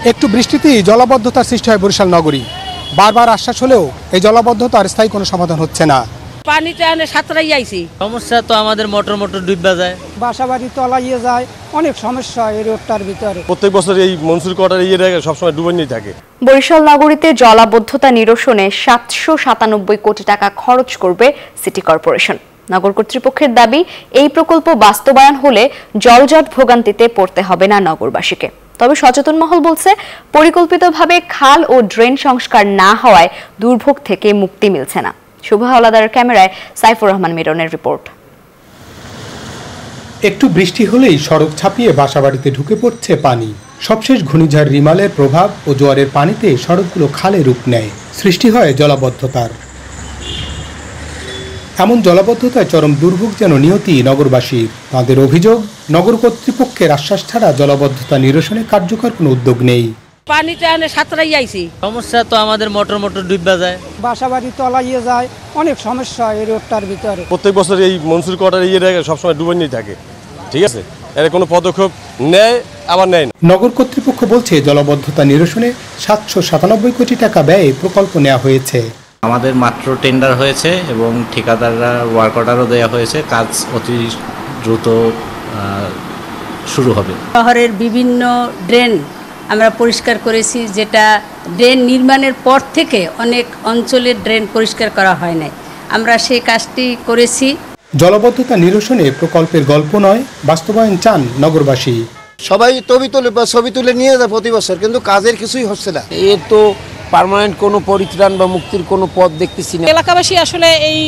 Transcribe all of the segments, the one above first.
একটু বৃষ্টিতেই জলাবদ্ধতার সৃষ্টি হয় বরিশাল নগরী। বারবার আশ্বাস হলেও এই জলাবদ্ধতার স্থায়ী কোনো সমাধান হচ্ছে না। পানিতে সাঁতরাই আইছি, সমস্যা তো আমাদের মোটর ডুববা যায়, বাসাবাড়ি তলাইয়ে যায়, অনেক সমস্যা এই রোডটার ভিতরে। প্রত্যেক বছর এই মনসুর কোয়ার্টার সবসময় ডুবে নিয়ে থাকে। বরিশাল নগরীতে জলাবদ্ধতা নিরসনে 797 কোটি টাকা খরচ করবে সিটি কর্পোরেশন। নগর কর্তৃপক্ষের দাবি, এই প্রকল্প বাস্তবায়ন হলে জলজট ভোগান্তিতে পড়তে হবে না নগরবাসীকে। তবে সচেতন মহল বলছে, পরিকল্পিতভাবে খাল ও ড্রেন সংস্কার না হওয়ায় দুর্ভোগ থেকে মুক্তি মিলছে না। শুভ হাওলাদারের ক্যামেরায় সাইফুর রহমান মিরনের রিপোর্ট। একটু বৃষ্টি হলেই সড়ক ছাপিয়ে বাসাবাড়িতে ঢুকে পড়ছে পানি। সবশেষ ঘূর্ণিঝড় রিমালের প্রভাব ও জোয়ারের পানিতে সড়কগুলো খালে রূপ নেয়, সৃষ্টি হয় জলাবদ্ধতার। এমন জলাবদ্ধতায় চরম দুর্ভোগ যেন নিয়তি নগরবাসীর। তাদের অভিযোগ, নগর কর্তৃপক্ষের আশ্বাস ছাড়া জলাবদ্ধতা নিরসনে কার্যকর কোনো উদ্যোগ নেই। পানিতে সাঁতরাই আইছি, সমস্যা তো আমাদের মোটর ডুববা যায়, বাসাবাড়ি তলাইয়ে যায়, অনেক সমস্যা এই রোডটার ভিতরে। প্রত্যেক বছর এই মনসুর কোয়ার্টার সবসময় ডুবে নিয়ে থাকে। ঠিক আছে, এর কোনো পদক্ষেপ নেয় আবার নেয় না। নগর কর্তৃপক্ষ বলছে, জলাবদ্ধতা নিরসনে 797 কোটি টাকা ব্যয়ে প্রকল্প নেওয়া হয়েছে। আমাদের মাত্র টেন্ডার হয়েছে এবং ঠিকাদাররা ওয়ার্ক অর্ডারও দেওয়া হয়েছে। কাজ অতি দ্রুত শুরু হবে। শহরের বিভিন্ন ড্রেন আমরা পরিষ্কার করেছি, যেটা ড্রেন নির্মাণের পর থেকে অনেক অঞ্চলের ড্রেন পরিষ্কার করা হয় নাই। আমরা সেই কাজটি করেছি। জলাবদ্ধতা নিরসনে প্রকল্পের গল্প নয়, বাস্তবায়ন চান নগরবাসী। সবাই ছবি তুলে নিয়ে যায় প্রতি বছর, কিন্তু কাজের কিছুই হচ্ছে না। এর তো পার্মানেন্ট কোনো পরিত্রাণ বা মুক্তির কোনো পথ দেখতেছি না। এলাকাবাসী আসলে এই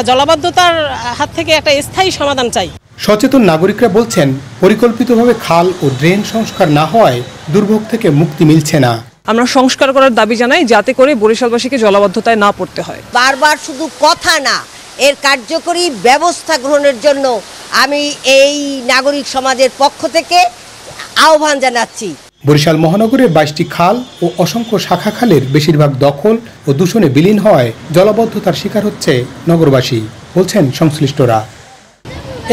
জলাবদ্ধতার হাত থেকে একটা স্থায়ী সমাধান চাই। সচেতন নাগরিকরা বলছেন, পরিকল্পিতভাবে খাল ও ড্রেন সংস্কার না হওয়ায় দুর্ভোগ থেকে মুক্তি মিলছে না। আমরা সংস্কার করার দাবি জানাই, যাতে করে বরিশালবাসীকে জলাবদ্ধতায় না পড়তে হয়। বারবার শুধু কথা না, এর কার্যকরী ব্যবস্থা গ্রহণের জন্য আমি এই নাগরিক সমাজের পক্ষ থেকে আহ্বান জানাচ্ছি। বরিশাল মহানগরের 22টি খাল ও অসংখ্য শাখা খালের বেশিরভাগ দখল ও দূষণে বিলীন হওয়ায় জলাবদ্ধতার শিকার হচ্ছে নগরবাসী, বলছেন সংশ্লিষ্টরা।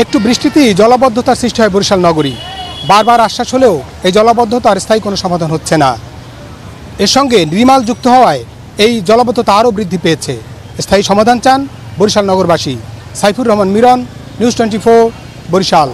একটু বৃষ্টিতেই জলাবদ্ধতার সৃষ্টি হয় বরিশাল নগরী। বারবার আশ্বাস হলেও এই জলাবদ্ধতার স্থায়ী কোনো সমাধান হচ্ছে না। এর সঙ্গে রিমাল যুক্ত হওয়ায় এই জলাবদ্ধতা আরও বৃদ্ধি পেয়েছে। স্থায়ী সমাধান চান বরিশাল নগরবাসী। সাইফুর রহমান মিরন, নিউজ 24, বরিশাল।